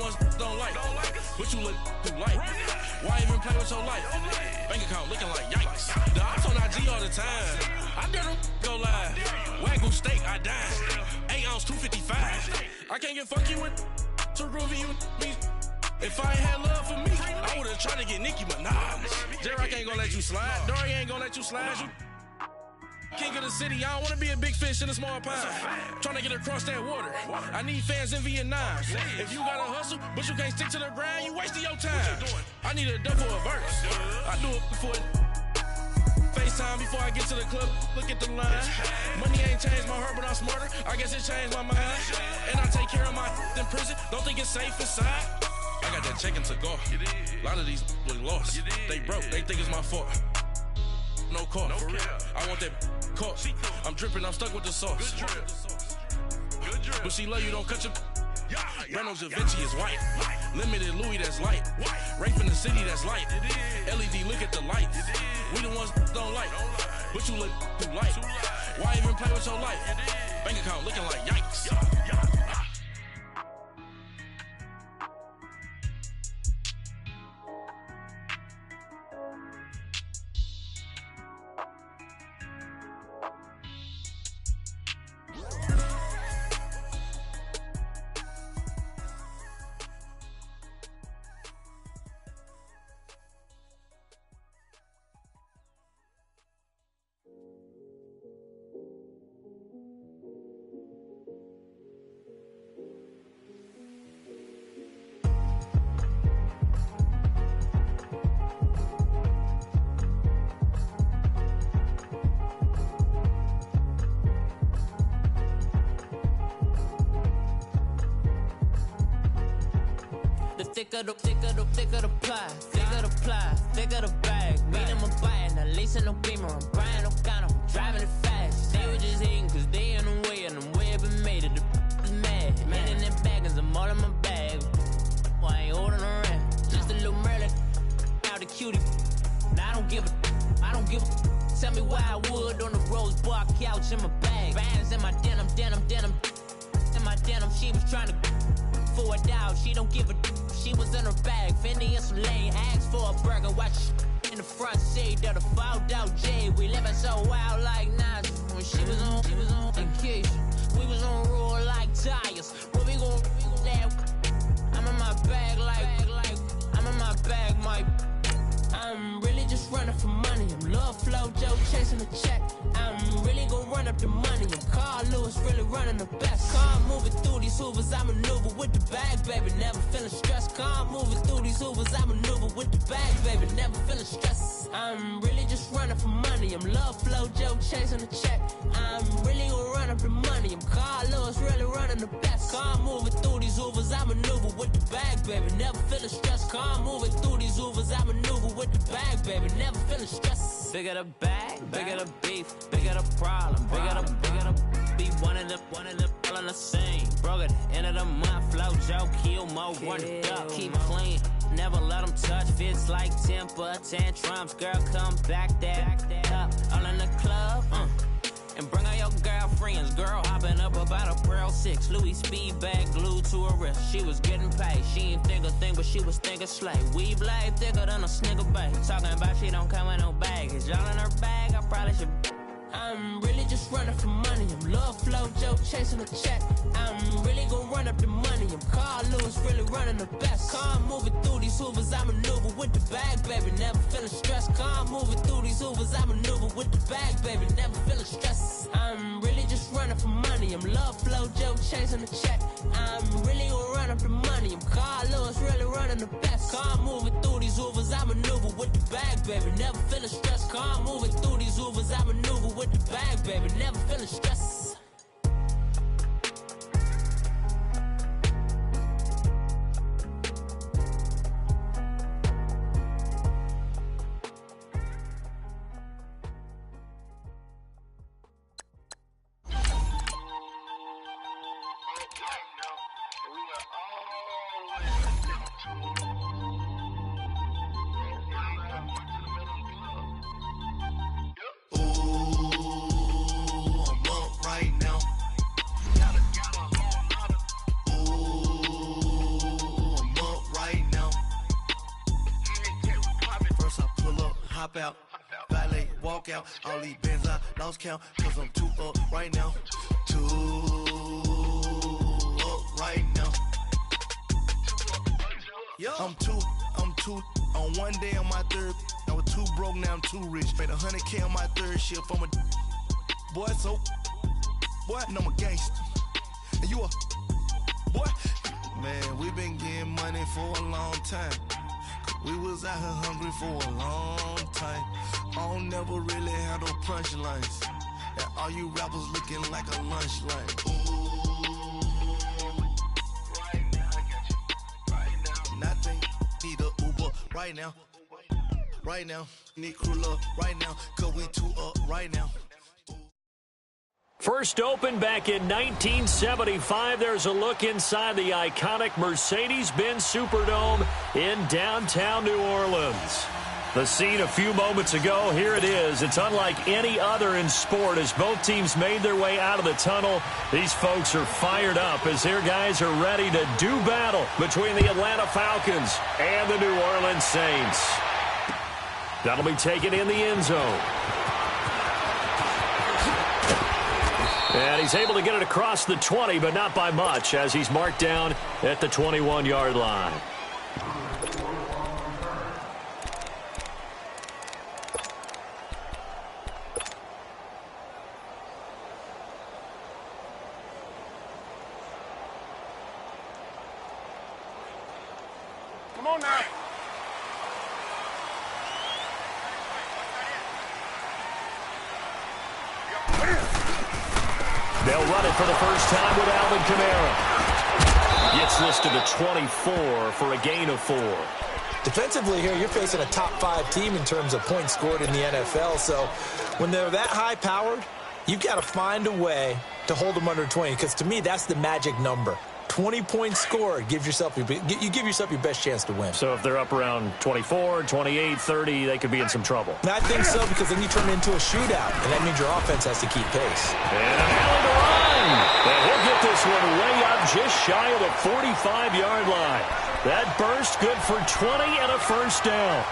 ones don't like. But you look too light. Why even play with your life? Bank account looking like yikes. The ops on IG all the time. I dare them go live. Wagyu steak, I dine. 8 ounce, 255. I can't get funky with too groovy you me. If I ain't had love for me, I would've tried to get Nicki Minaj. J-Rock ain't gonna let you slide. Dory ain't gonna let you slide. You king of the city, I don't wanna be a big fish in a small pond. Trying to get across that water. I need fans in Vietnam. If you gotta hustle, but you can't stick to the grind, you wasting your time. I need a double a verse. I do it before FaceTime before I get to the club. Look at the line. Money ain't changed my heart, but I'm smarter. I guess it changed my mind. And I take care of my in prison. Don't think it's safe inside. I got that check and to go. A lot of these look lost. They broke. They think it's my fault. No call, for real. I want that caught. I'm dripping, I'm stuck with the sauce. Good drip. But she love you, don't cut your. Reynolds Da Vinci is white. Limited Louis, that's light. Rape in the city, that's light. LED, look at the lights. We the ones don't like. But you look too light. Why even play with your life? Bank account looking like yikes. Thicker the pie, thicker the bag. Meet them a buying, at least in no beamer. I'm buying no gun, I'm driving it fast. They were just hating cause they in the way, and the way I've been made it, the is mad. Man in that bag, cause I'm all in my bag. Well, I ain't holding around, just a little Merlin. Now the cutie, now I don't give a. Tell me why I would on the rose bar couch in my bag. Bands in my denim. In my denim, she was trying to for a doubt, she don't give a. She was in her bag, Fendi and some lane. Asked for a burger, watch in the front seat of the fouled out J. We living so wild like Nas. When she was on vacation, we was on roll like tires. Where we gon' that? I'm in my bag like I'm in my bag, Mike. I'm really just running for money. I'm Love Flow Joe chasing the check. I'm really gon' run up the money. I'm Carl Lewis, really running the best. Car moving through these Hoovers, I maneuver with the bag, baby. Never feeling stressed. Car moving through these Hoovers, I maneuver with the bag, baby. Never feeling stressed. I'm really just running for money. I'm Love Flow Joe chasing the check. I'm really gon' run up the money. I'm Carl Lewis, really running the best. Car moving through these Hoovers, I maneuver with the bag, baby. Never feeling stressed. Car moving through these Hoovers, I maneuver with the bag, baby. Never feeling stressed. Bigger the bag, bigger the beef, bigger the problem, bigger the be one of the all in the same. Broke at the end of the month, flow Joe, kill mo, run it up, keep clean. Never let them touch, fits like temper tantrums. Girl, come back that up, all in the club, and bring all your girlfriends. Girl hopping up about a Pearl 6 Louis speed bag glued to her wrist. She was getting paid, she ain't think a thing, but she was thinking slay. We blade thicker than a snigger bag. Talking about she don't come with no baggage. Y'all in her bag, I probably should. I'm really just running for money. I'm Love Flow Joe chasing the check. I'm really gon' run up the money. I'm Carl Lewis, really running the best. Car moving through these Hoovers, I maneuver with the bag, baby. Never feeling stressed. Car moving through these Hoovers, I maneuver with the bag, baby. Never feeling stressed. I'm really just running for money. I'm Love Flow Joe chasing the check. I'm really gon' run up the money. I'm Carl Lewis, really running the best. Car moving through these Hoovers, I maneuver with the bag, baby. Never feeling stressed. Car moving through these Hoovers, I maneuver with the bag, baby. Never feeling stressed. hop out. Valet, walk out. All these bands I lost count. Cause I'm too up right now. Too up right now. I'm too on one day on my third. I was too broke, now I'm too rich. Made 100K on my third shift. I'm a boy, so boy, and I'm a gangster. And you a boy. Man, we been getting money for a long time. We was out here hungry for a long time. I don't never really have no punchlines. And all you rappers looking like a lunch line. Right now, I got you. Right now. Nothing. Need a Uber right now. Right now. Need crew love right now. Cause we too up right now. First opened back in 1975. There's a look inside the iconic Mercedes-Benz Superdome in downtown New Orleans. The scene a few moments ago, here it is. It's unlike any other in sport. As both teams made their way out of the tunnel, these folks are fired up as their guys are ready to do battle between the Atlanta Falcons and the New Orleans Saints. That'll be taken in the end zone. And he's able to get it across the 20, but not by much, as he's marked down at the 21-yard line. Come on now. They'll run it for the first time with Alvin Kamara. Gets this to the 24 for a gain of 4. Defensively here, you're facing a top-5 team in terms of points scored in the NFL. So when they're that high-powered, you've got to find a way to hold them under 20. Because to me, that's the magic number. 20 points scored, you give yourself your best chance to win. So if they're up around 24, 28, 30, they could be in some trouble. And I think so, because then you turn it into a shootout, and that means your offense has to keep pace. And Allen to run. And he'll get this one way up just shy of the 45-yard line. That burst good for 20 and a first down.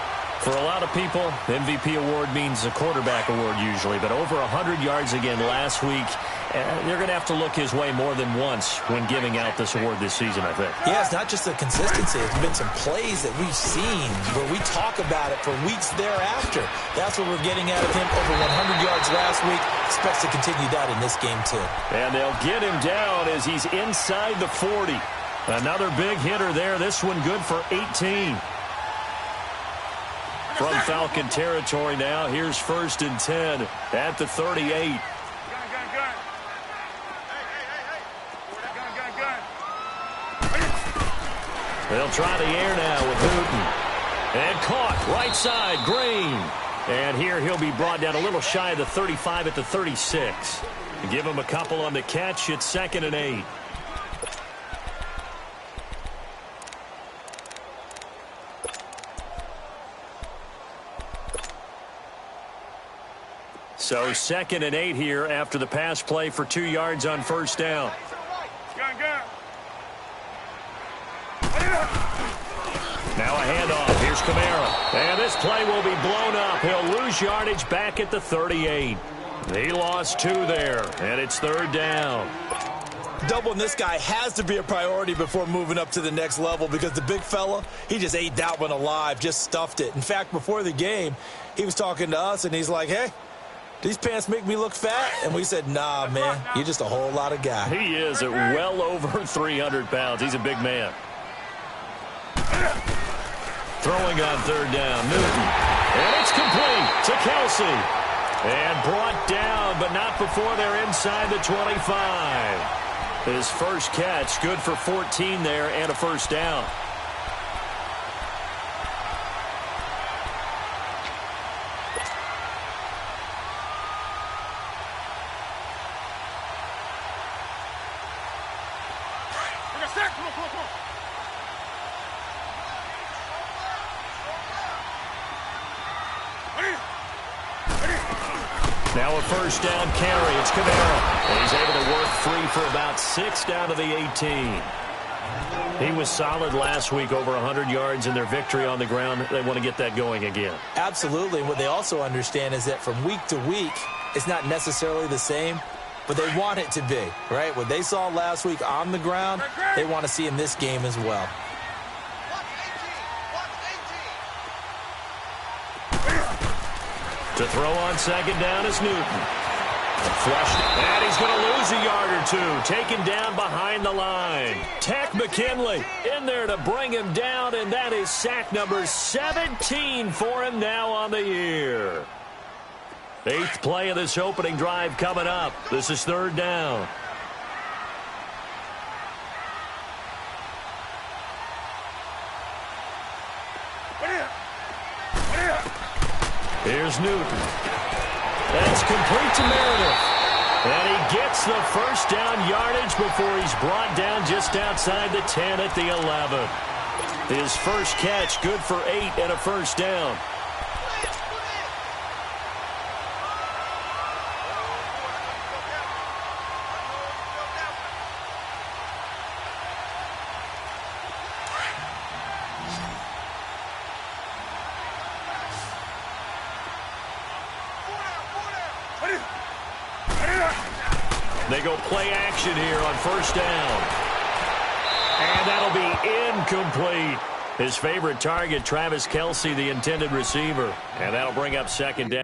For a lot of people, MVP award means a quarterback award usually, but over 100 yards again last week. They're going to have to look his way more than once when giving out this award this season, I think. Yeah, it's not just the consistency. It's been some plays that we've seen where we talk about it for weeks thereafter. That's what we're getting out of him. Over 100 yards last week. Expects to continue that in this game, too. And they'll get him down as he's inside the 40. Another big hitter there. This one good for 18. From Falcon territory now, here's 1st and 10 at the 38. They'll try the air now with Newton. And caught right side, Green. And here he'll be brought down a little shy of the 35 at the 36. Give him a couple on the catch. It's 2nd and 8. So 2nd and 8 here after the pass play for 2 yards on first down. Now a handoff. Here's Kamara. And this play will be blown up. He'll lose yardage back at the 38. He lost 2 there, and it's 3rd down. Doubling this guy has to be a priority before moving up to the next level, because the big fella, he just ate that one alive, just stuffed it. In fact, before the game, he was talking to us, and he's like, hey, these pants make me look fat? And we said, nah, man, you're just a whole lot of guy. He is at well over 300 pounds. He's a big man. Throwing on 3rd down, Newton. And it's complete to Kelsey. And brought down, but not before they're inside the 25. His first catch, good for 14 there and a first down. Now a first down carry. It's Kamara. And he's able to work free for about 6 down to the 18. He was solid last week, over 100 yards in their victory on the ground. They want to get that going again. Absolutely. What they also understand is that from week to week, it's not necessarily the same, but they want it to be, right? What they saw last week on the ground, they want to see in this game as well. To throw on second down is Newton. Flushed, and he's going to lose a yard or two. Taken down behind the line. Tech McKinley in there to bring him down, and that is sack number 17 for him now on the year. 8th play of this opening drive coming up. This is 3rd down. Here's Newton. That's complete to Meredith. And he gets the first down yardage before he's brought down just outside the 10 at the 11. His first catch, good for 8 and a first down. They go play action here on first down. And that'll be incomplete. His favorite target, Travis Kelce, the intended receiver. And that'll bring up second down.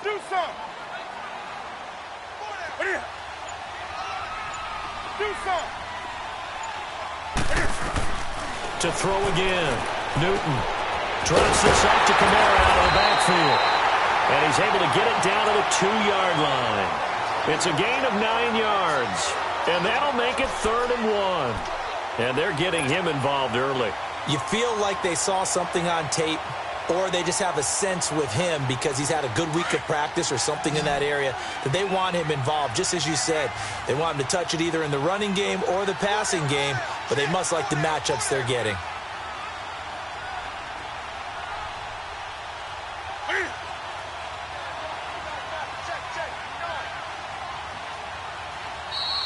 Do something. Do something. To throw again. Newton drops this off to Kamara out of the backfield. And he's able to get it down to the 2-yard line. It's a gain of 9 yards. And that'll make it 3rd and 1. And they're getting him involved early. You feel like they saw something on tape, or they just have a sense with him because he's had a good week of practice or something in that area that they want him involved. Just as you said, they want him to touch it either in the running game or the passing game, but they must like the matchups they're getting.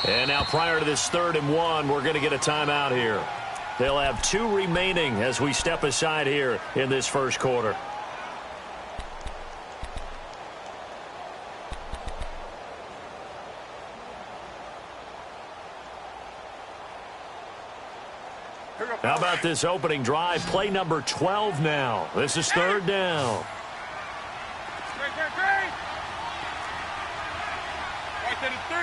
And now prior to this 3rd and 1, we're going to get a timeout here. They'll have 2 remaining as we step aside here in this first quarter. How about this opening drive? Play number 12 now. This is 3rd down. Right to the 3.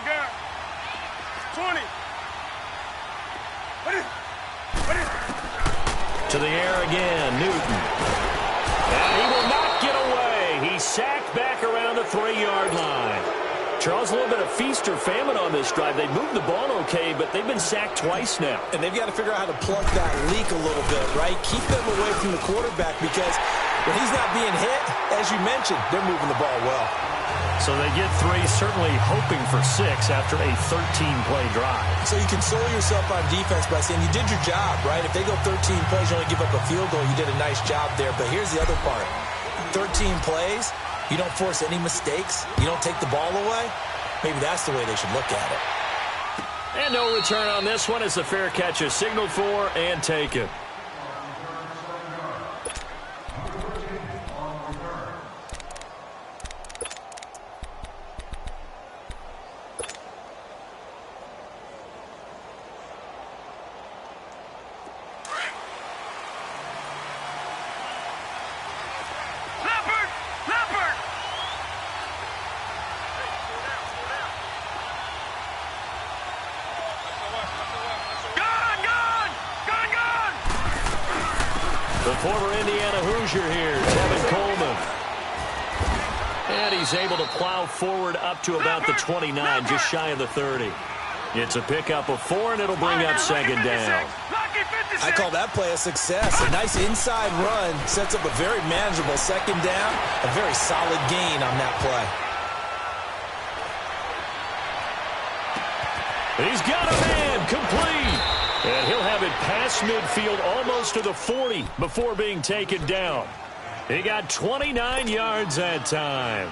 Gun. 20. To the air again, Newton. And he will not get away. He's sacked back around the 3-yard line. Charles, a little bit of feast or famine on this drive. They moved the ball okay, but they've been sacked twice now. And they've got to figure out how to plug that leak a little bit, right? Keep them away from the quarterback because when he's not being hit, as you mentioned, they're moving the ball well. So they get 3, certainly hoping for 6 after a 13-play drive. So you console yourself on defense by saying you did your job, right? If they go 13 plays, you only give up a field goal, you did a nice job there. But here's the other part. 13 plays, you don't force any mistakes, you don't take the ball away. Maybe that's the way they should look at it. And no return on this one as the fair catch is signaled for and taken. The former Indiana Hoosier here, Tevin Coleman. And he's able to plow forward up to about the 29, just shy of the 30. It's a pickup of 4, and it'll bring up second down. I call that play a success. A nice inside run sets up a very manageable second down. A very solid gain on that play. He's got a man, complete. And he'll have it past midfield almost to the 40 before being taken down. He got 29 yards that time.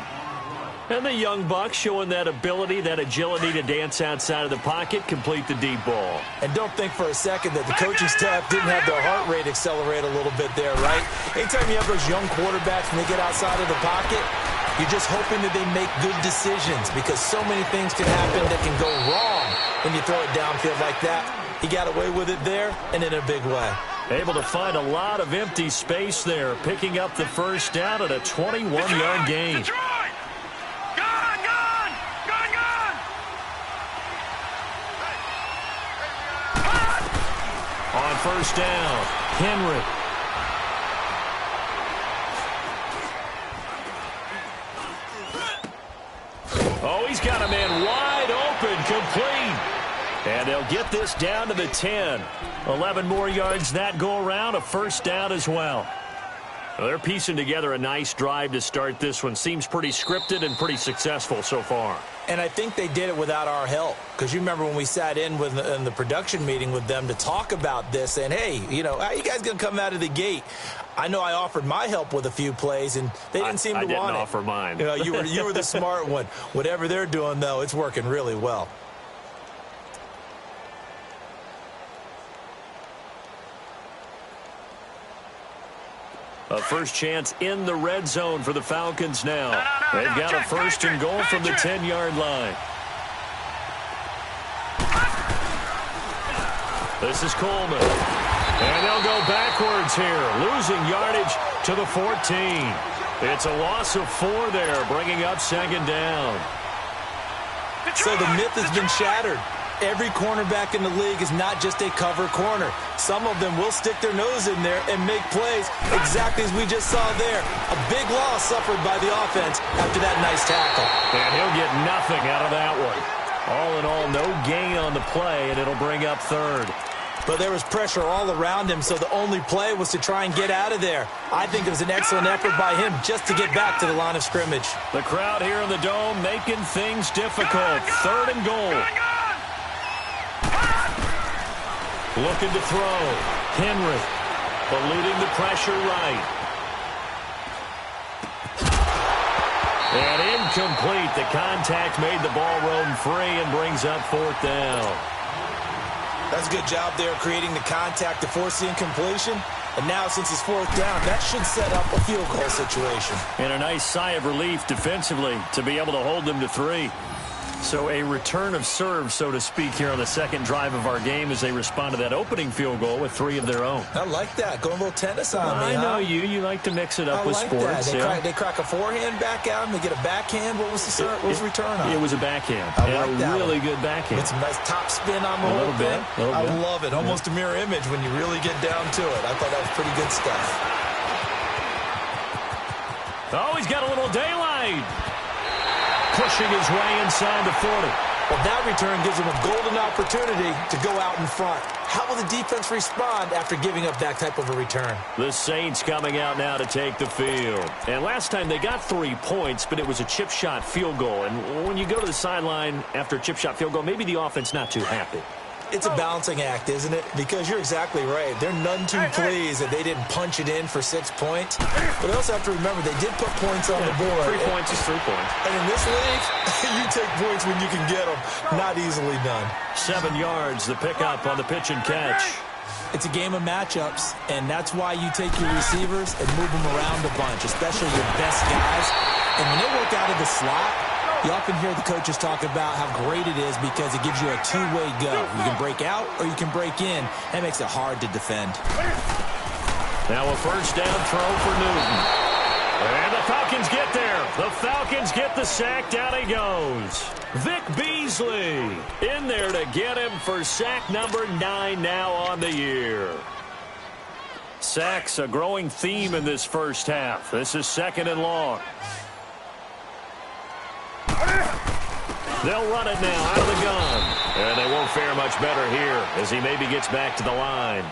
And the young buck showing that ability, that agility to dance outside of the pocket, complete the deep ball. And don't think for a second that the coaching staff didn't have their heart rate accelerate a little bit there, right? Anytime you have those young quarterbacks and they get outside of the pocket, you're just hoping that they make good decisions because so many things can happen that can go wrong when you throw it downfield like that. He got away with it there and in a big way. Able to find a lot of empty space there, picking up the first down at a 21-yard gain. On first down, Henry. Oh, he's got a man wide open, complete. And they'll get this down to the 10. 11 more yards that go around, a first down as well. Well, they're piecing together a nice drive to start this one. Seems pretty scripted and pretty successful so far. And I think they did it without our help. Because you remember when we sat in the production meeting with them to talk about this and, hey, you know, how are you guys going to come out of the gate? I know I offered my help with a few plays, and they didn't seem to want it. I didn't offer mine. You know, you were the smart one. Whatever they're doing, though, it's working really well. A first chance in the red zone for the Falcons now. They've got a first and goal from the 10-yard line. This is Coleman. And they'll go backwards here, losing yardage to the 14. It's a loss of 4 there, bringing up second down. So the myth has been shattered. Every cornerback in the league is not just a cover corner. Some of them will stick their nose in there and make plays exactly as we just saw there. A big loss suffered by the offense after that nice tackle. And he'll get nothing out of that one. All in all, no gain on the play, and it'll bring up third. But there was pressure all around him, so the only play was to try and get out of there. I think it was an excellent effort by him just to get back to the line of scrimmage. The crowd here in the Dome making things difficult. Third and goal. Looking to throw. Henry eluding the pressure right. And incomplete. The contact made the ball roam free and brings up fourth down. That's a good job there creating the contact to force the incompletion. And now since it's fourth down, that should set up a field goal situation. And a nice sigh of relief defensively to be able to hold them to 3. So a return of serve, so to speak, here on the second drive of our game as they respond to that opening field goal with 3 of their own. I like that. Going a little tennis on me, I know you. You like to mix it up with sports. They crack a forehand back out and they get a backhand. What was the return on? It was a backhand. I like that. A really good backhand. With some nice top spin on the whole thing. I love it. Almost a mirror image when you really get down to it. I thought that was pretty good stuff. Oh, he's got a little daylight. Pushing his way inside the 40. Well, that return gives him a golden opportunity to go out in front. How will the defense respond after giving up that type of a return? The Saints coming out now to take the field. And last time they got 3 points, but it was a chip shot field goal. And when you go to the sideline after a chip shot field goal, maybe the offense not too happy. It's a balancing act, isn't it? Because you're exactly right. They're none too pleased that they didn't punch it in for 6 points. But they also have to remember they did put points on the board. 3 points is 3 points. And in this league, you take points when you can get them. Not easily done. 7 yards, the pickup on the pitch and catch. It's a game of matchups, and that's why you take your receivers and move them around a bunch, especially your best guys. And when they work out of the slot, you often hear the coaches talk about how great it is because it gives you a two-way go. You can break out or you can break in. That makes it hard to defend. Now a first down throw for Newton. And the Falcons get there. The Falcons get the sack. Down he goes. Vic Beasley in there to get him for sack number 9 now on the year. Sacks a growing theme in this first half. This is 2nd and long. They'll run it now out of the gun. And they won't fare much better here as he maybe gets back to the line.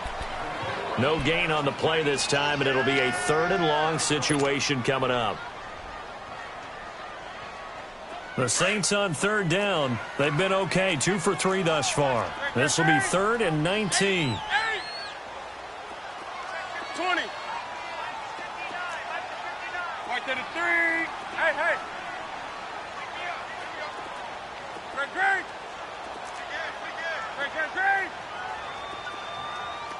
No gain on the play this time, and it'll be a 3rd and long situation coming up. The Saints on 3rd down. They've been okay, 2 for 3 thus far. This will be 3rd and 19. 20. Right to the 3. Hey. Great. Great.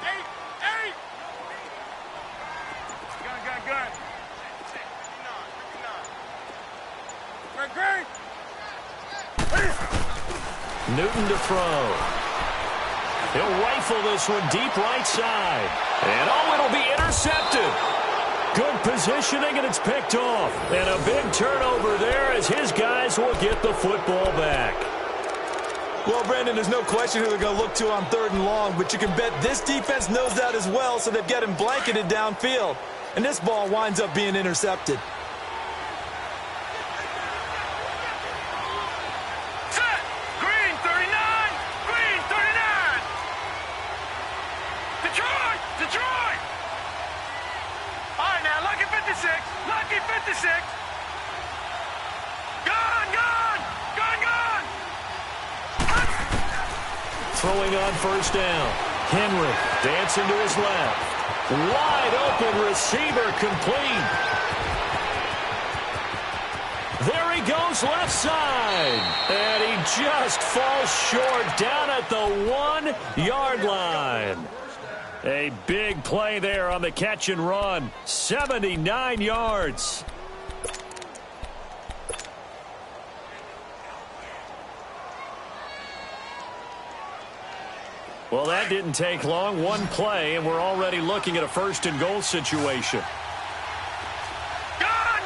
8. Gun. Great. Newton to throw. He'll rifle this one deep right side. And it'll be intercepted. Good positioning, and it's picked off. And a big turnover there as his guys will get the football back. Well, Brandon, there's no question who they're going to look to on 3rd and long, but you can bet this defense knows that as well, so they've got him blanketed downfield. And this ball winds up being intercepted. Set. Green 39. Detroit. All right, now, lucky 56. Gone. Throwing on first down. Henry dancing to his left. Wide open receiver complete. There he goes left side. And he just falls short down at the 1-yard line. A big play there on the catch and run. 79 yards. Well, that didn't take long. One play, and we're already looking at a 1st and goal situation. Gone.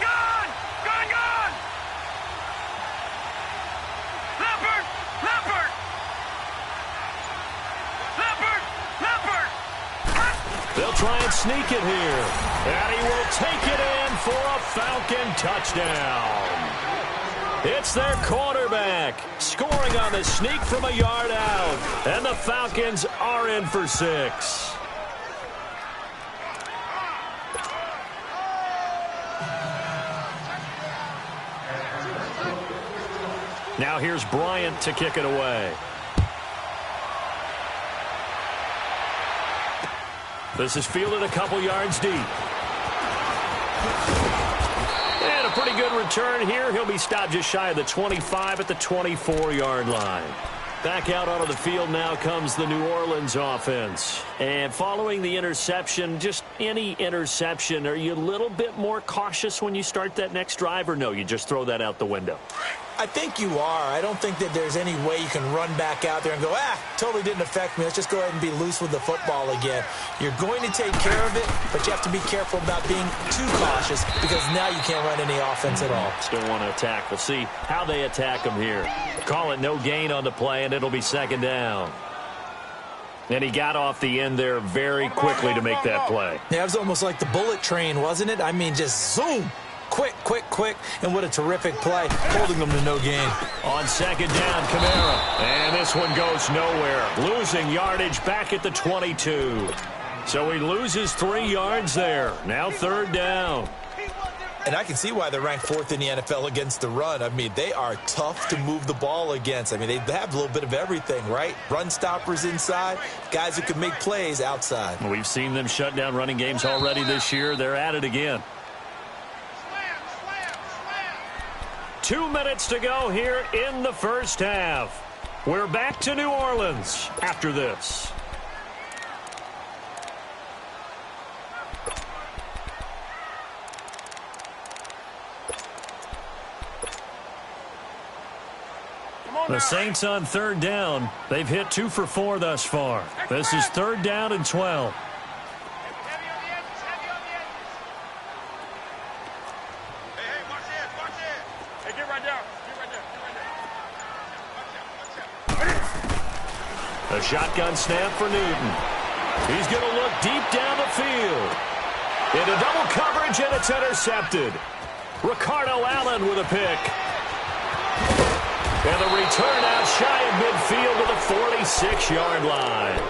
Leopard. They'll try and sneak it here. And he will take it in for a Falcon touchdown. It's their quarterback scoring on the sneak from a yard out. And the Falcons are in for 6. Now here's Bryant to kick it away. This is fielded a couple yards deep. And a pretty good return here. He'll be stopped just shy of the 25 at the 24-yard line. Back out onto the field now comes the New Orleans offense. And following the interception, just any interception, are you a little bit more cautious when you start that next drive, or no, you just throw that out the window? I think you are. I don't think that there's any way you can run back out there and go, totally didn't affect me. Let's just go ahead and be loose with the football again. You're going to take care of it, but you have to be careful about being too cautious because now you can't run any offense at all. Still want to attack. We'll see how they attack them here. Call it no gain on the play, and it'll be 2nd down. And he got off the end there very quickly to make that play. Yeah, it was almost like the bullet train, wasn't it? I mean, just zoom. Quick, and what a terrific play, holding them to no gain. On 2nd down, Kamara. And this one goes nowhere. Losing yardage back at the 22. So he loses 3 yards there. Now 3rd down. And I can see why they're ranked 4th in the NFL against the run. I mean, they are tough to move the ball against. I mean, they have a little bit of everything, right? Run stoppers inside, guys who can make plays outside. We've seen them shut down running games already this year. They're at it again. 2 minutes to go here in the first half. We're back to New Orleans after this. The Saints on 3rd down. They've hit 2 for 4 thus far. This is 3rd down and 12. Hey, get right down. A shotgun snap for Newton. He's going to look deep down the field. Into double coverage, and it's intercepted. Ricardo Allen with a pick. And the return out shy of midfield to the 46-yard line.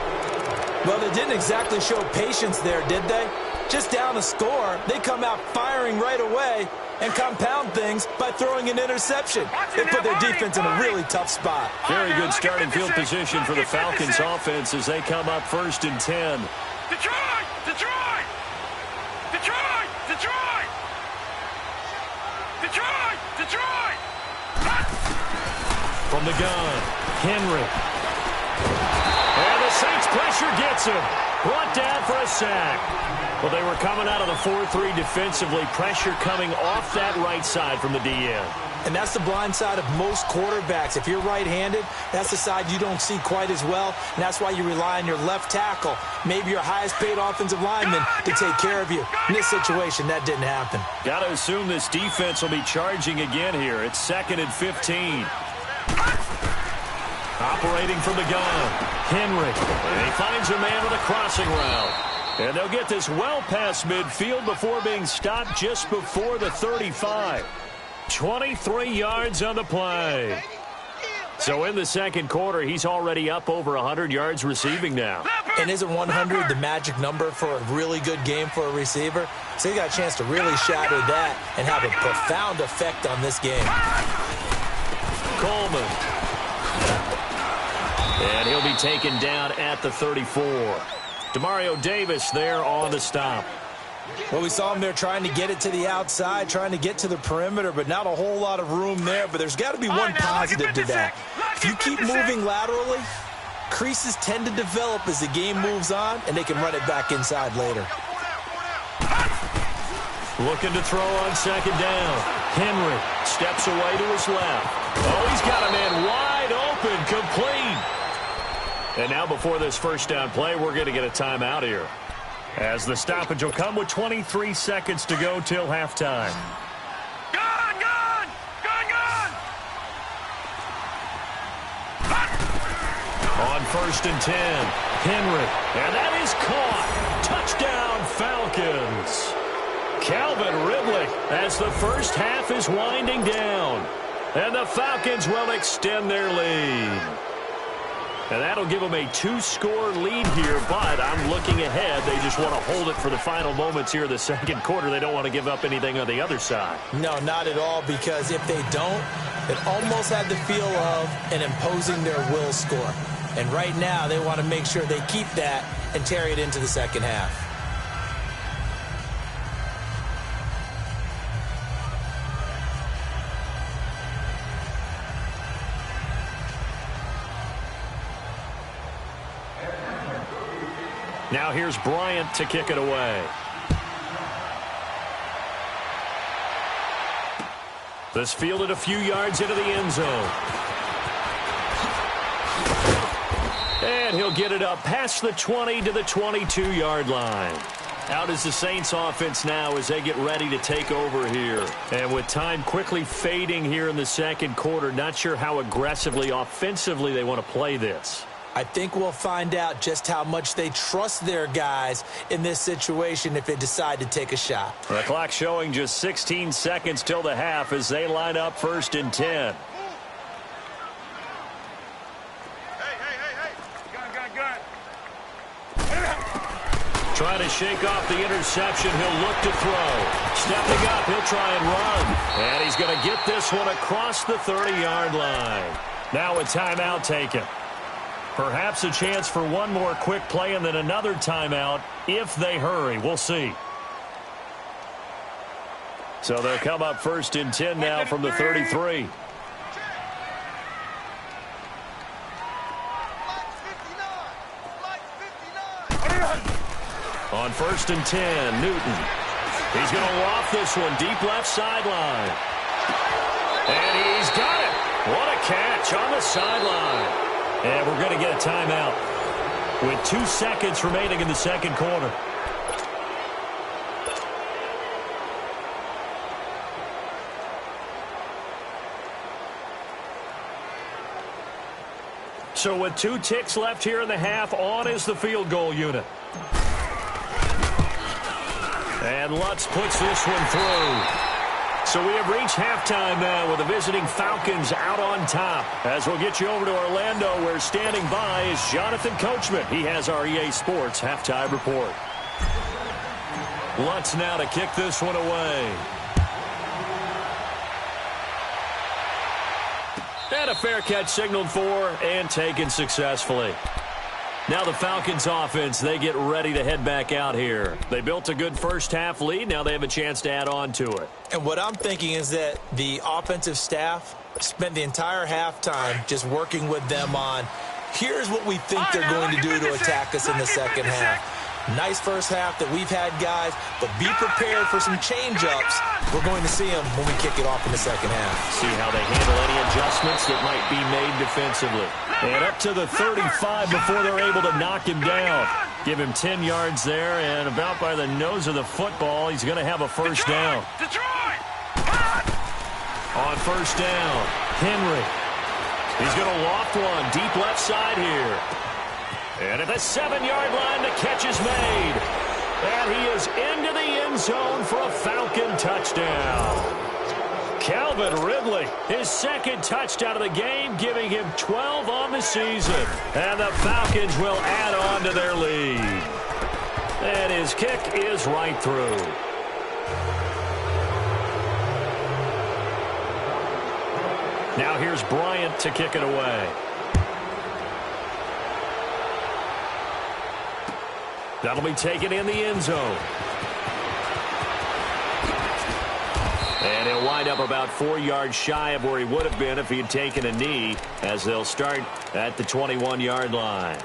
Well, they didn't exactly show patience there, did they? Just down a score, they come out firing right away and compound things by throwing an interception. They put their defense in a really tough spot. Very good starting field position for the Falcons offense as they come up 1st and 10. Detroit! Detroit! Detroit! Detroit! Detroit! Detroit! From the gun, Henry. And the Saints pressure gets him. Brought down for a sack. Well, they were coming out of the 4-3 defensively. Pressure coming off that right side from the DN. And that's the blind side of most quarterbacks. If you're right-handed, that's the side you don't see quite as well. And that's why you rely on your left tackle, maybe your highest-paid offensive lineman, to take care of you. In this situation, that didn't happen. Got to assume this defense will be charging again here. It's 2nd and 15. Operating from the gun, Henry. And he finds a man with a crossing route. And they'll get this well past midfield before being stopped just before the 35. 23 yards on the play. So in the second quarter, he's already up over 100 yards receiving now. And isn't 100 the magic number for a really good game for a receiver? So he got a chance to really shatter that and have a profound effect on this game. Coleman. And he'll be taken down at the 34. Demario Davis there on the stop. Well, we saw him there trying to get it to the outside, trying to get to the perimeter, but not a whole lot of room there. But there's got to be one positive to that. If you keep moving laterally, creases tend to develop as the game moves on, and they can run it back inside later. Looking to throw on 2nd down. Henry steps away to his left. Oh, he's got a man wide open, complete. And now before this first down play, we're going to get a timeout here, as the stoppage will come with 23 seconds to go till halftime. Gun! Gun! Gun! Gun! On 1st and 10, Henry. And that is caught. Touchdown, Falcons. Calvin Ridley as the first half is winding down. And the Falcons will extend their lead. And that'll give them a 2-score lead here, but I'm looking ahead. They just want to hold it for the final moments here in the second quarter. They don't want to give up anything on the other side. No, not at all, because if they don't, it almost had the feel of an imposing their will score. And right now, they want to make sure they keep that and carry it into the second half. Now here's Bryant to kick it away. This fielded a few yards into the end zone. And he'll get it up past the 20 to the 22-yard line. Out is the Saints offense now as they get ready to take over here. And with time quickly fading here in the second quarter, not sure how aggressively, offensively they want to play this. I think we'll find out just how much they trust their guys in this situation if they decide to take a shot. The clock showing just 16 seconds till the half as they line up 1st and 10. Trying to shake off the interception. He'll look to throw. Stepping up, he'll try and run. And he's going to get this one across the 30-yard line. Now a timeout taken. Perhaps a chance for one more quick play and then another timeout if they hurry. We'll see. So they'll come up 1st and 10 now from the 33. On 1st and 10, Newton. He's going to loft this one deep left sideline. And he's got it. What a catch on the sideline. And we're going to get a timeout with 2 seconds remaining in the second quarter. So with 2 ticks left here in the half, on is the field goal unit. And Lutz puts this one through. So we have reached halftime now with the visiting Falcons out on top. As we'll get you over to Orlando, where standing by is Jonathan Coachman. He has our EA Sports halftime report. Lutz now to kick this one away. And a fair catch signaled for and taken successfully. Now the Falcons offense, they get ready to head back out here. They built a good first half lead. Now they have a chance to add on to it. And what I'm thinking is that the offensive staff spent the entire halftime just working with them on, here's what we think they're going to do to attack us in the second half. Nice first half that we've had, guys, but be prepared for some change-ups. We're going to see them when we kick it off in the second half. See how they handle any adjustments that might be made defensively. And up to the 35 before they're able to knock him down. Give him 10 yards there, and about by the nose of the football, he's going to have a first down. On first down, Henry. He's going to loft one deep left side here. And at the 7-yard line, the catch is made. And he is into the end zone for a Falcon touchdown. Calvin Ridley, his second touchdown of the game, giving him 12 on the season. And the Falcons will add on to their lead. And his kick is right through. Now here's Bryant to kick it away. That'll be taken in the end zone. And he'll wind up about 4 yards shy of where he would have been if he had taken a knee, as they'll start at the 21-yard line.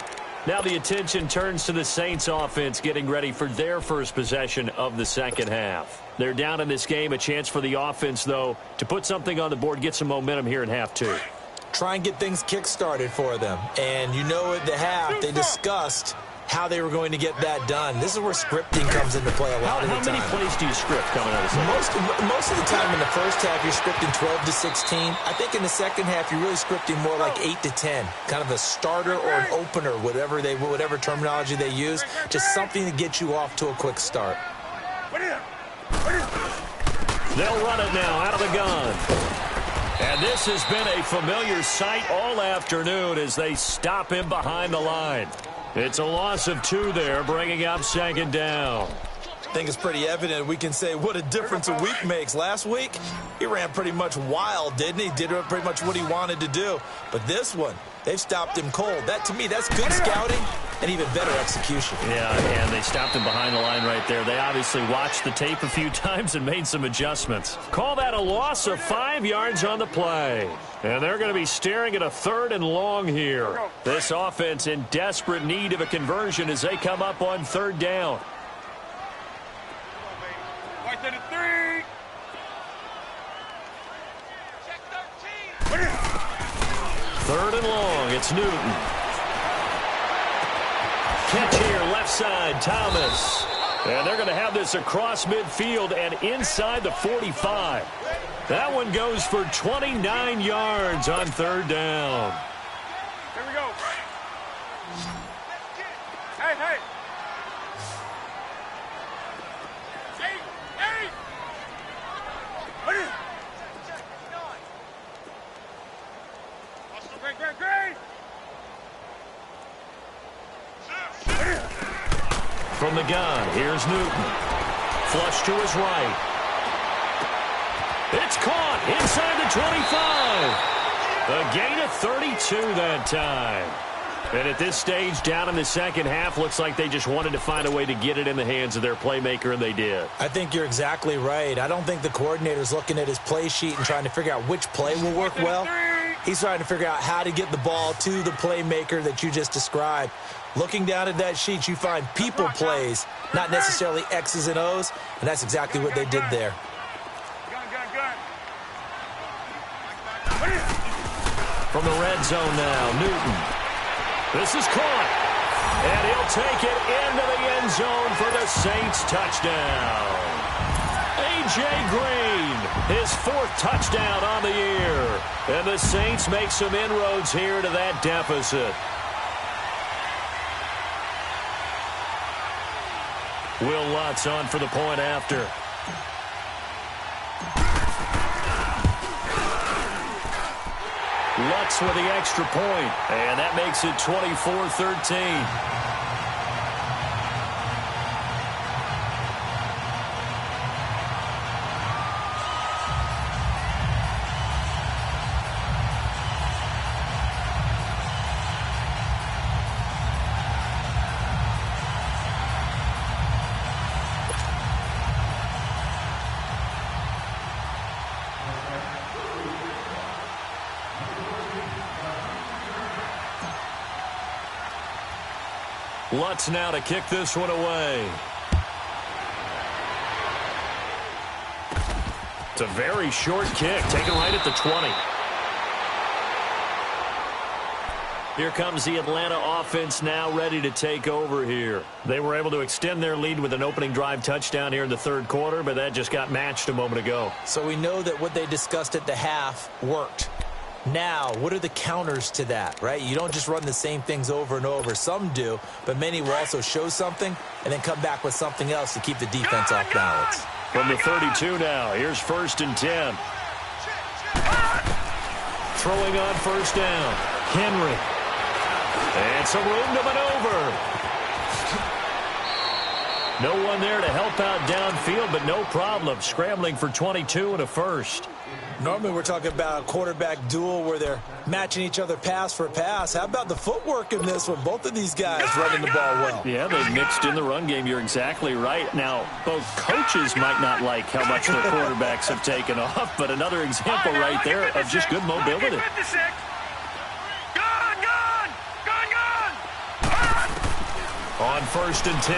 Now the attention turns to the Saints offense getting ready for their first possession of the second half. They're down in this game. A chance for the offense, though, to put something on the board, get some momentum here in half two. Try and get things kick-started for them. And you know at the half, they discussed how they were going to get that done. This is where scripting comes into play a lot of the time. How many plays do you script coming out of this? Most of the time in the first half, you're scripting 12 to 16. I think in the second half, you're really scripting more like 8 to 10. Kind of a starter or an opener, whatever terminology they use. Just something to get you off to a quick start. They'll run it now out of the gun. And this has been a familiar sight all afternoon as they stop him behind the line. It's a loss of 2 there, bringing up second down. I think it's pretty evident. We can say what a difference a week makes. Last week, he ran pretty much wild, didn't he? Did pretty much what he wanted to do. But this one, they've stopped him cold. That, to me, that's good scouting and even better execution. Yeah, and they stopped him behind the line right there. They obviously watched the tape a few times and made some adjustments. Call that a loss of 5 yards on the play. And they're going to be staring at a 3rd and long here. This offense in desperate need of a conversion as they come up on 3rd down. Right to the 3. Check 13. 3rd and long. It's Newton. Catch here, left side, Thomas. And they're going to have this across midfield and inside the 45. That one goes for 29 yards on 3rd down. Here we go. Hey, hey. Hey. What is it? Great. From the gun, here's Newton. Flush to his right. It's caught inside the 25. A gain of 32 that time. And at this stage, down in the second half, looks like they just wanted to find a way to get it in the hands of their playmaker, and they did. I think you're exactly right. I don't think the coordinator's looking at his play sheet and trying to figure out which play will work well. He's trying to figure out how to get the ball to the playmaker that you just described. Looking down at that sheet, you find people plays, not necessarily X's and O's, and that's exactly what they did there. From the red zone now, Newton. This is caught, and he'll take it into the end zone for the Saints touchdown. A.J. Green, his 4th touchdown on the year. And the Saints make some inroads here to that deficit. Will Lutz on for the point after. Lutz with the extra point, and that makes it 24-13. Lutz now to kick this one away. It's a very short kick, taken right at the 20. Here comes the Atlanta offense now ready to take over here. They were able to extend their lead with an opening drive touchdown here in the third quarter, but that just got matched a moment ago. So we know that what they discussed at the half worked. Now, what are the counters to that, right? You don't just run the same things over and over. Some do, but many will also show something and then come back with something else to keep the defense off balance. From the 32 now, here's 1st and 10. Throwing on first down, Henry. And some room to maneuver. No one there to help out downfield, but no problem. Scrambling for 22 and a first. Normally we're talking about a quarterback duel where they're matching each other pass for pass. How about the footwork in this one? Both of these guys running the ball well. Yeah, they've mixed in the run game. You're exactly right. Now, both coaches might not like how much their quarterbacks have taken off, but another example right there of just good mobility. On 1st and 10,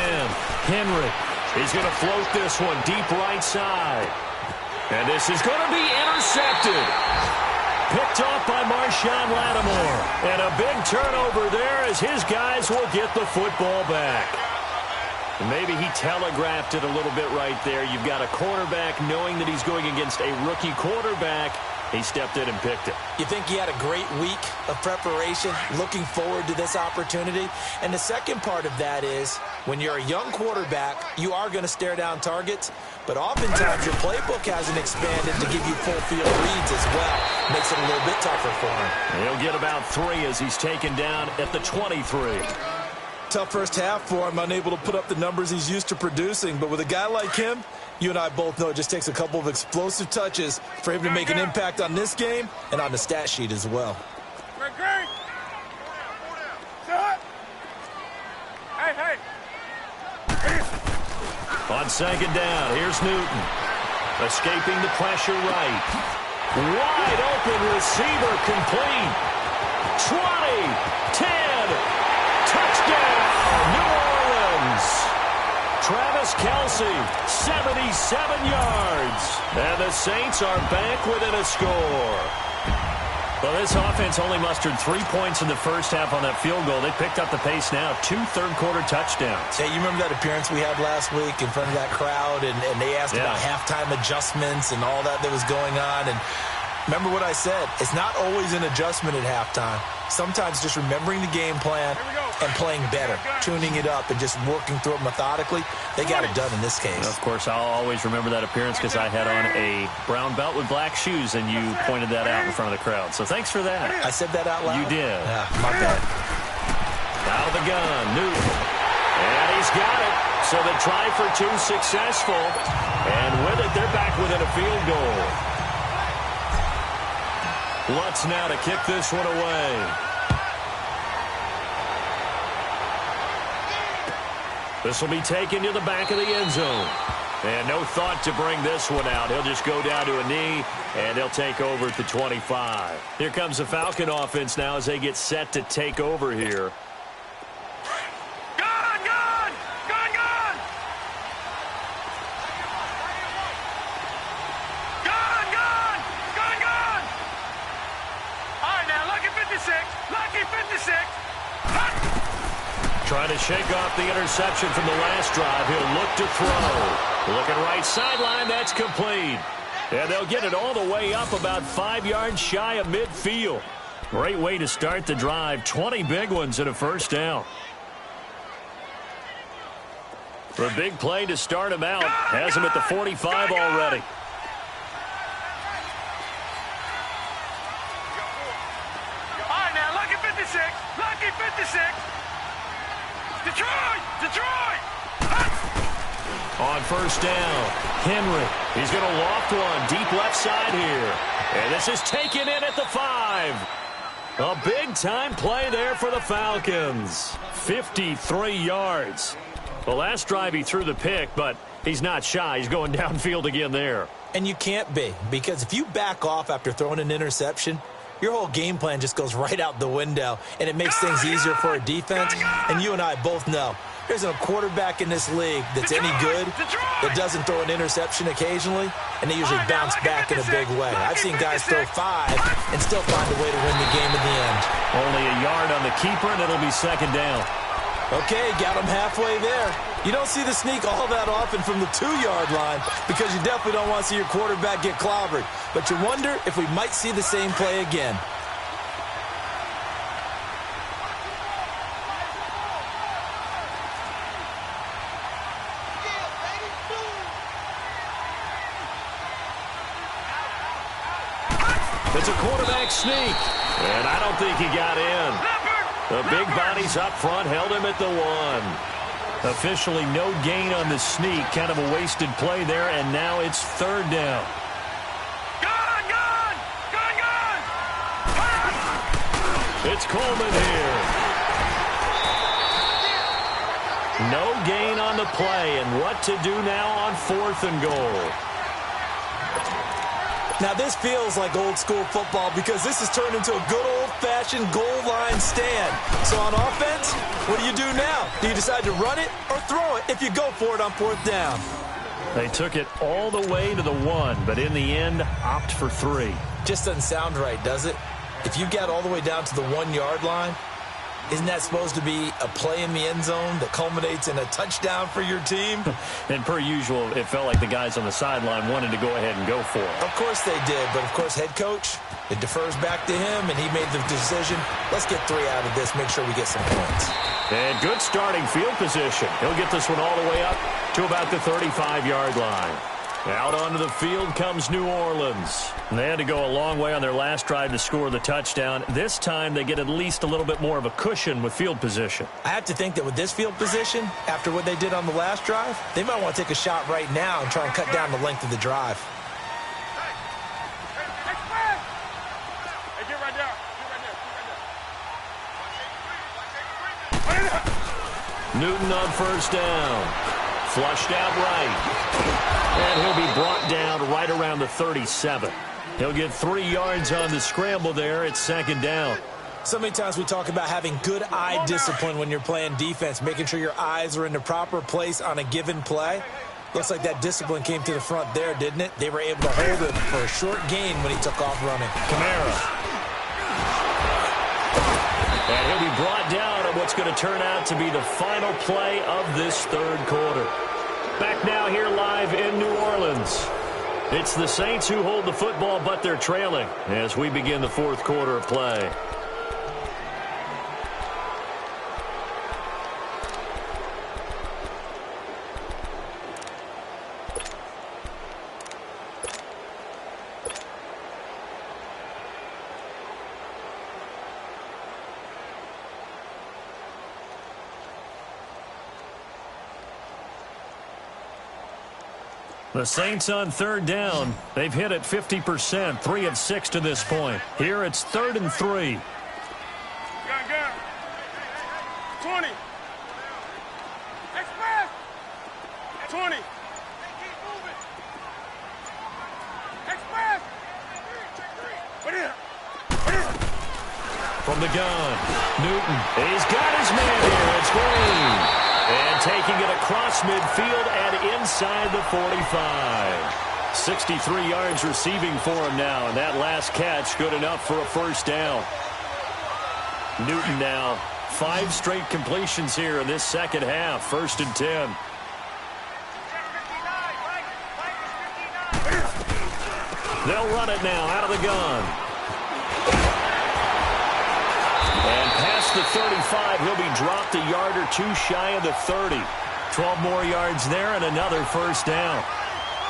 Henry. He's going to float this one deep right side. And this is going to be intercepted. Picked off by Marshawn Lattimore. And a big turnover there as his guys will get the football back. And maybe he telegraphed it a little bit right there. You've got a quarterback knowing that he's going against a rookie quarterback. He stepped in and picked it. You think he had a great week of preparation, looking forward to this opportunity? And the second part of that is, when you're a young quarterback, you are going to stare down targets, but oftentimes your playbook hasn't expanded to give you full field reads as well. Makes it a little bit tougher for him. He'll get about 3 as he's taken down at the 23. Tough first half for him, unable to put up the numbers he's used to producing, but with a guy like him, you and I both know it just takes a couple of explosive touches for him to make an impact on this game and on the stat sheet as well. On 2nd down, here's Newton. Escaping the pressure right. Wide open receiver complete. 20, 10, touchdown, New Orleans. Travis Kelce, 77 yards. And the Saints are back within a score. Well, this offense only mustered 3 points in the first half on that field goal. They picked up the pace now. 2 third-quarter touchdowns. Hey, you remember that appearance we had last week in front of that crowd, and they asked about halftime adjustments and all that was going on. And remember what I said. It's not always an adjustment at halftime. Sometimes just remembering the game plan and playing better, tuning it up and just working through it methodically. They got it done in this case. Of course, I'll always remember that appearance because I had on a brown belt with black shoes, and you pointed that out in front of the crowd. So thanks for that. I said that out loud? You did. Yeah, my bad. Out of the gun, Newton. And he's got it. So the try for two successful. And with it, they're back within a field goal. Lutz now to kick this one away. This will be taken to the back of the end zone. And no thought to bring this one out. He'll just go down to a knee, and they'll take over at the 25. Here comes the Falcon offense now as they get set to take over here. Trying to shake off the interception from the last drive. He'll look to throw. Looking right sideline. That's complete. And they'll get it all the way up about 5 yards shy of midfield. Great way to start the drive. 20 big ones and a first down. The big play to start him out. Has him at the 45 already. All right, now, lucky 56. Lucky 56. Detroit! On first down, Henry. He's going to loft one deep left side here. And this is taken in at the 5. A big-time play there for the Falcons. 53 yards. The last drive he threw the pick, but he's not shy. He's going downfield again there. And you can't be, because if you back off after throwing an interception, your whole game plan just goes right out the window, and it makes things easier for a defense. And you and I both know there's a quarterback in this league that's any good that doesn't throw an interception occasionally, and they usually bounce back in a big way. I've seen guys throw 5 and still find a way to win the game in the end. Only a yard on the keeper, and it'll be second down. Okay, got him halfway there. You don't see the sneak all that often from the 2-yard line because you definitely don't want to see your quarterback get clobbered. But you wonder if we might see the same play again. It's a quarterback sneak, and I don't think he got in. The big bodies up front held him at the 1. Officially no gain on the sneak. Kind of a wasted play there, and now it's third down. Gone! It's Coleman here. No gain on the play, and what to do now on 4th and goal. Now, this feels like old-school football because this has turned into a good old-fashioned goal line stand. So on offense, what do you do now? Do you decide to run it or throw it if you go for it on 4th down? They took it all the way to the 1, but in the end, opt for 3. Just doesn't sound right, does it? If you got all the way down to the 1-yard line, isn't that supposed to be a play in the end zone that culminates in a touchdown for your team? And per usual, it felt like the guys on the sideline wanted to go ahead and go for it. Of course they did, but of course head coach, it defers back to him, and he made the decision, let's get 3 out of this, make sure we get some points. And good starting field position. He'll get this one all the way up to about the 35-yard line. Out onto the field comes New Orleans. They had to go a long way on their last drive to score the touchdown. This time they get at least a little bit more of a cushion with field position. I have to think that with this field position, after what they did on the last drive, they might want to take a shot right now and try and cut down the length of the drive. Hey, get right there. Newton on first down. Flushed out right. And he'll be brought down right around the 37. He'll get 3 yards on the scramble there. It's second down. So many times we talk about having good eye discipline when you're playing defense, making sure your eyes are in the proper place on a given play. Looks like that discipline came to the front there, didn't it? They were able to hold it for a short gain when he took off running. Kamara. And he'll be brought down on what's going to turn out to be the final play of this third quarter. Back now here live in New Orleans. It's the Saints who hold the football, but they're trailing as we begin the fourth quarter of play. The Saints on third down. They've hit it 50%, 3 of 6 to this point. Here it's 3rd and 3. Gun. 20. Express. 20. Keep moving. Express. From the gun, Newton. He's got his man here. It's Green. And taking it across midfield and inside the 45. 63 yards receiving for him now. And that last catch good enough for a first down. Newton now 5 straight completions here in this second half. 1st and 10. They'll run it now out of the gun. And past the 35, he'll be dropped a yard or 2 shy of the 30. 12 more yards there and another first down.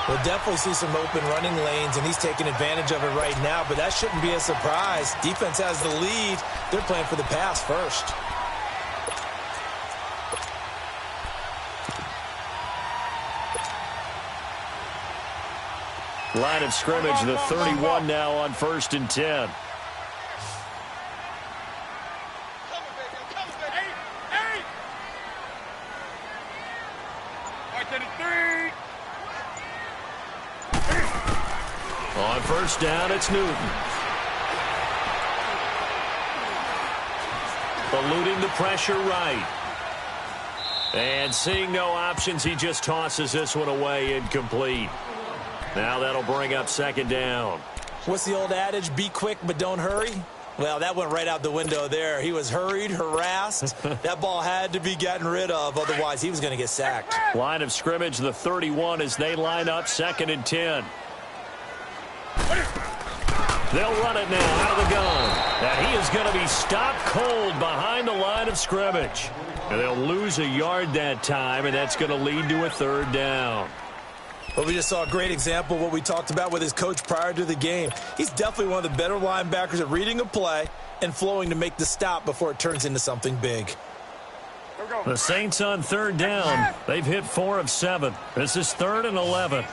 We'll definitely see some open running lanes, and he's taking advantage of it right now, but that shouldn't be a surprise. Defense has the lead. They're playing for the pass first. Line of scrimmage, the 31 now on 1st and 10. On first down, it's Newton. Eluding the pressure right. And seeing no options, he just tosses this one away incomplete. Now that'll bring up 2nd down. What's the old adage? Be quick, but don't hurry. Well, that went right out the window there. He was hurried, harassed. That ball had to be gotten rid of. Otherwise, he was going to get sacked. Line of scrimmage, the 31 as they line up 2nd and 10. They'll run it now out of the gun. And he is going to be stopped cold behind the line of scrimmage. And they'll lose a yard that time, and that's going to lead to a 3rd down. Well, we just saw a great example of what we talked about with his coach prior to the game. He's definitely one of the better linebackers at reading a play and flowing to make the stop before it turns into something big. The Saints on 3rd down. They've hit 4 of 7. This is 3rd and 11.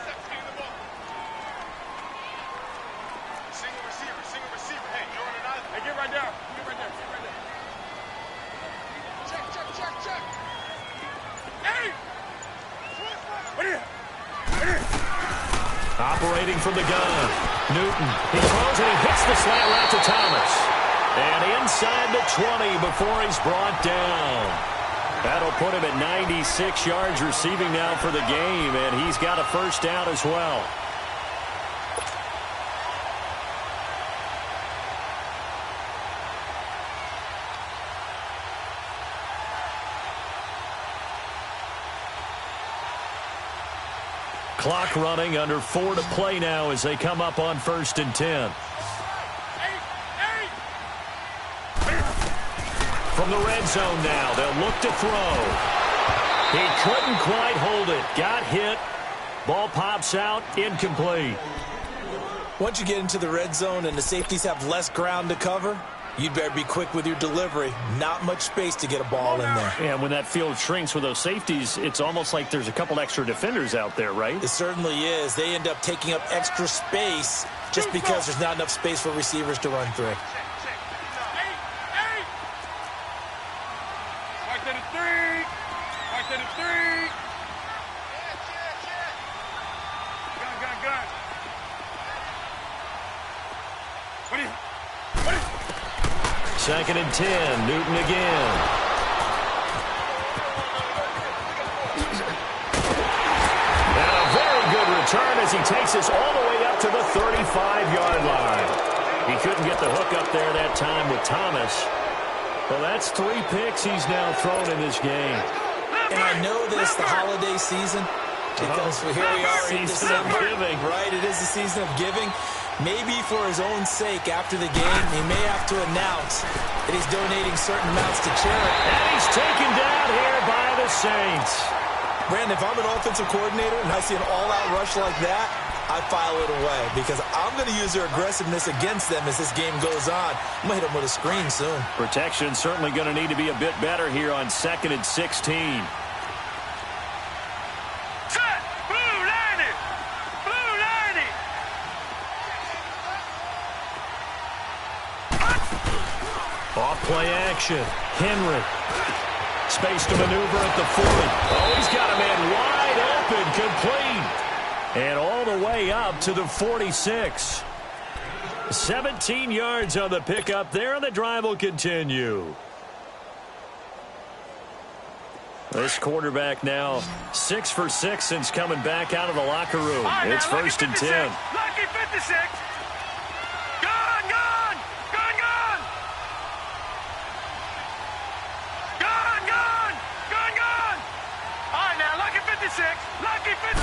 Operating from the gun. Newton. He throws and he hits the slant route to Thomas. And inside the 20 before he's brought down. That'll put him at 96 yards receiving now for the game. And he's got a first down as well. Clock running, under 4 to play now as they come up on 1st and 10. From the red zone now, they'll look to throw. He couldn't quite hold it. Got hit. Ball pops out, incomplete. Once you get into the red zone and the safeties have less ground to cover, you'd better be quick with your delivery. Not much space to get a ball in there. Yeah, when that field shrinks with those safeties, it's almost like there's a couple extra defenders out there, right? It certainly is. They end up taking up extra space just because there's not enough space for receivers to run through. Second and 10, Newton again. And a very good return as he takes this all the way up to the 35-yard line. He couldn't get the hook up there that time with Thomas. Well, that's 3 picks he's now thrown in this game. And I know this, the holiday season, because here we are in December. Giving. Right, it is the season of giving. Maybe for his own sake after the game, he may have to announce that he's donating certain amounts to charity. And he's taken down here by the Saints. Brandon, if I'm an offensive coordinator and I see an all-out rush like that, I file it away because I'm going to use their aggressiveness against them as this game goes on. I'm going to hit them with a screen soon. Protection certainly going to need to be a bit better here on 2nd and 16. play action. Henry. Space to maneuver at the 40. Oh, he's got a man wide open, complete. And all the way up to the 46. 17 yards on the pickup there, and the drive will continue. This quarterback now 6 for 6 since coming back out of the locker room. Right, it's now, first and 10. Lucky 56. Gone, gone, gone, gone. Gone, gone, gone, gone. All right, now, lucky 56. Lucky 56.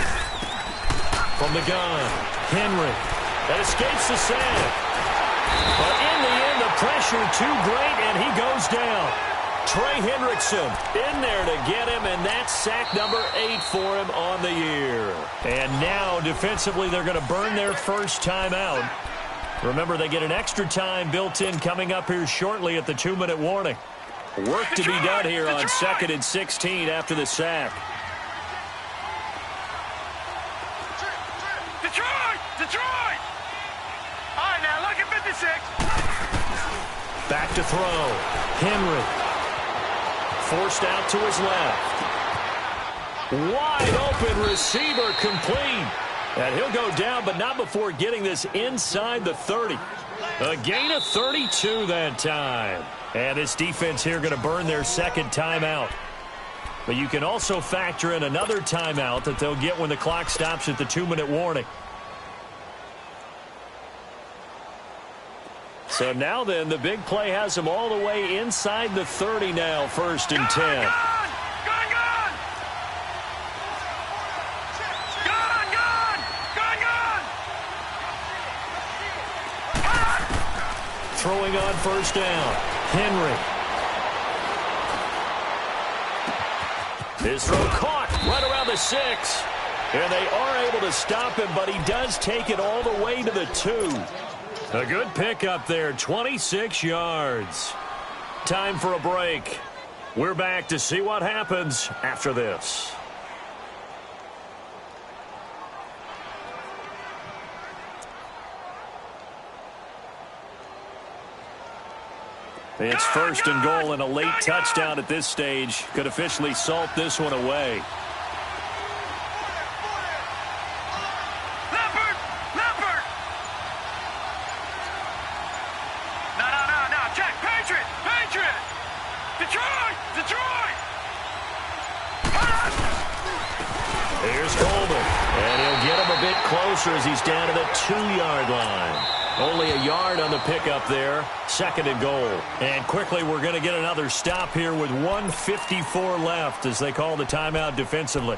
From the gun, Henry. That escapes the sack. But in the end, the pressure too great, and he goes down. Trey Hendrickson in there to get him, and that's sack number 8 for him on the year. And now, defensively, they're going to burn their first timeout. Remember, they get an extra time built in coming up here shortly at the 2-minute warning. Work to be done here on 2nd and 16 after the sack. Detroit! Detroit! All right, now, lucky 56. Back to throw. Henry. Forced out to his left. Wide open receiver complete. And he'll go down, but not before getting this inside the 30. A gain of 32 that time. And this defense here going to burn their second timeout. But you can also factor in another timeout that they'll get when the clock stops at the 2-minute warning. So now then, the big play has them all the way inside the 30 now, 1st and 10. Gone, gone, gone. Gone, gone, gone, gone. Throwing on 1st down. Henry. His throw caught right around the 6. And they are able to stop him, but he does take it all the way to the 2. A good pickup there, 26 yards. Time for a break. We're back to see what happens after this. It's 1st and goal, and a late touchdown at this stage could officially salt this one away. Here's Coleman, and he'll get him a bit closer as he's down to the 2-yard line. Only a yard on the pickup there, 2nd and goal. And quickly, we're going to get another stop here with 1:54 left as they call the timeout defensively.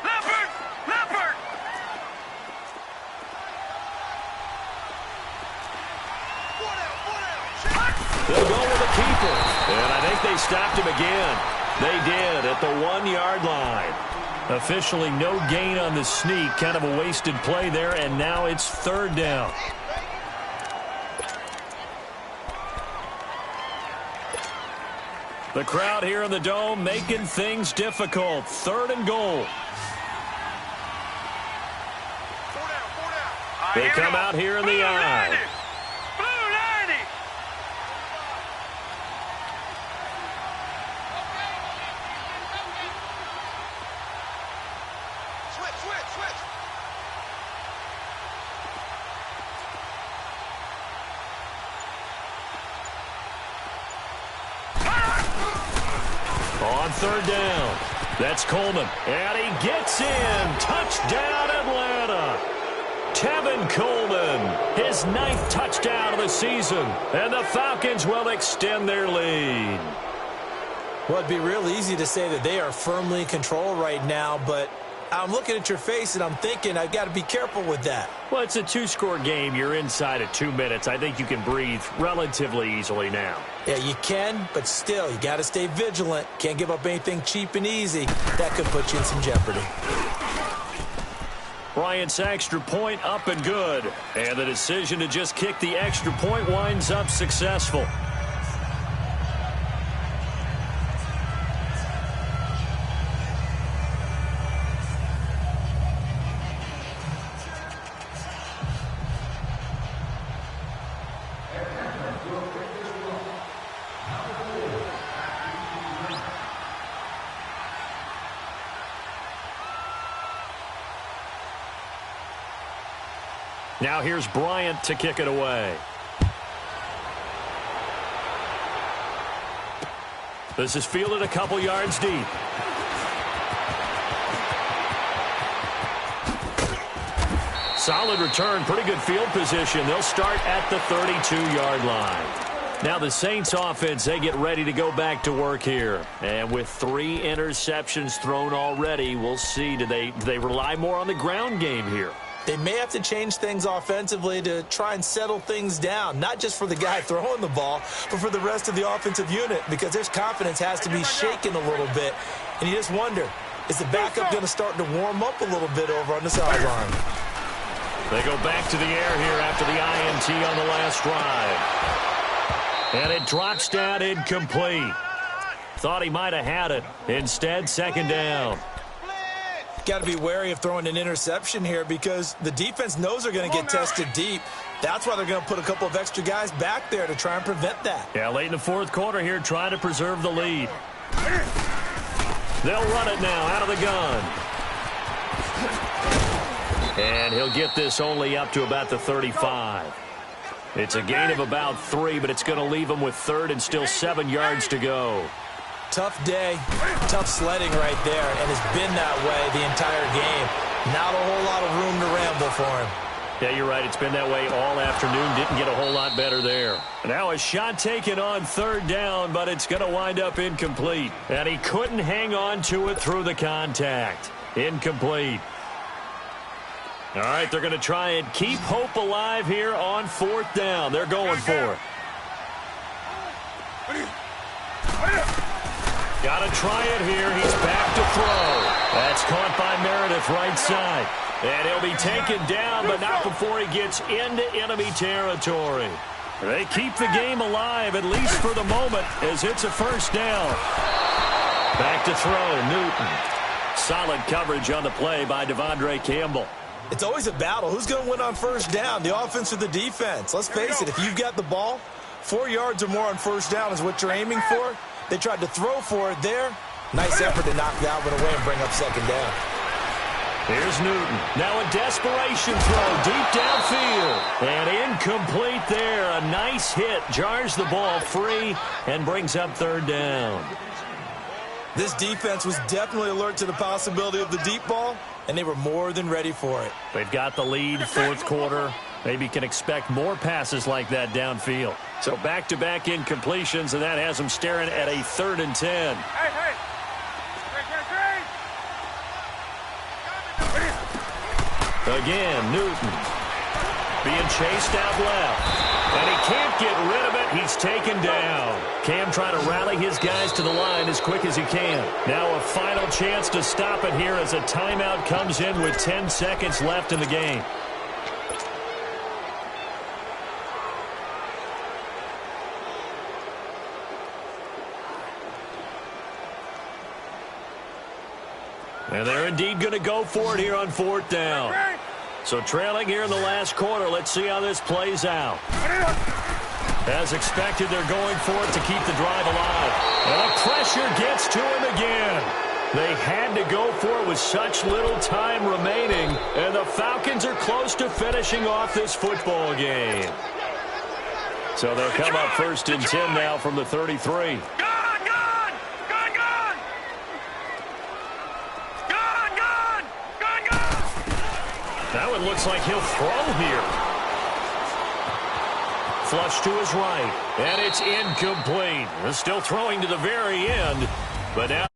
Leopard! They'll go with a keeper, and I think they stopped him again. They did at the 1-yard line. Officially no gain on the sneak. Kind of a wasted play there, and now it's 3rd down. The crowd here in the Dome making things difficult. 3rd and goal. They come out here in the I. On 3rd down, that's Coleman, and he gets in. Touchdown, Atlanta. Tevin Coleman, his 9th touchdown of the season, and the Falcons will extend their lead. Well, it'd be real easy to say that they are firmly in control right now, but I'm looking at your face and I'm thinking I've got to be careful with that. Well, it's a 2-score game. You're inside at 2 minutes. I think you can breathe relatively easily now. Yeah, you can, but still, you got to stay vigilant. Can't give up anything cheap and easy. That could put you in some jeopardy. Bryant's extra point up and good. And the decision to just kick the extra point winds up successful. Now here's Bryant to kick it away. This is fielded a couple yards deep. Solid return, pretty good field position. They'll start at the 32-yard line. Now the Saints offense, they get ready to go back to work here. And with 3 interceptions thrown already, we'll see. Do they rely more on the ground game here? They may have to change things offensively to try and settle things down, not just for the guy throwing the ball, but for the rest of the offensive unit, because their confidence has to be shaken a little bit. And you just wonder, is the backup going to start to warm up a little bit over on the sideline? They go back to the air here after the INT on the last drive. And it drops down incomplete. Thought he might have had it. Instead, second down. Got to be wary of throwing an interception here because the defense knows they're going to get tested deep. That's why they're going to put a couple of extra guys back there to try and prevent that. Yeah, late in the fourth quarter here, trying to preserve the lead. They'll run it now out of the gun. And he'll get this only up to about the 35. It's a gain of about 3, but it's going to leave him with 3rd and still 7 yards to go. Tough day, tough sledding right there, and it's been that way the entire game. Not a whole lot of room to ramble for him. Yeah, you're right. It's been that way all afternoon. Didn't get a whole lot better there. Now a shot taken on 3rd down, but it's going to wind up incomplete. And he couldn't hang on to it through the contact. Incomplete. All right, they're going to try and keep hope alive here on 4th down. They're going for it. Got to try it here. He's back to throw. That's caught by Meredith right side. And he'll be taken down, but not before he gets into enemy territory. They keep the game alive, at least for the moment, as it's a 1st down. Back to throw, Newton. Solid coverage on the play by Devondre Campbell. It's always a battle. Who's going to win on 1st down, the offense or the defense? Let's face it, if you've got the ball, 4 yards or more on 1st down is what you're aiming for. They tried to throw for it there. Nice effort to knock that one away and bring up 2nd down. Here's Newton. Now a desperation throw deep downfield. And incomplete there. A nice hit. Jars the ball free and brings up 3rd down. This defense was definitely alert to the possibility of the deep ball, and they were more than ready for it. They've got the lead 4th quarter. Maybe can expect more passes like that downfield. So back-to-back incompletions, and that has them staring at a 3rd and 10. Again, Newton being chased out left. And he can't get rid of it. He's taken down. Cam trying to rally his guys to the line as quick as he can. Now a final chance to stop it here as a timeout comes in with 10 seconds left in the game. And they're indeed going to go for it here on 4th down. So trailing here in the last quarter. Let's see how this plays out. As expected, they're going for it to keep the drive alive. And the pressure gets to him again. They had to go for it with such little time remaining. And the Falcons are close to finishing off this football game. So they'll come up 1st and 10 now from the 33. Now it looks like he'll throw here. Flush to his right. And it's incomplete. Still throwing to the very end. But now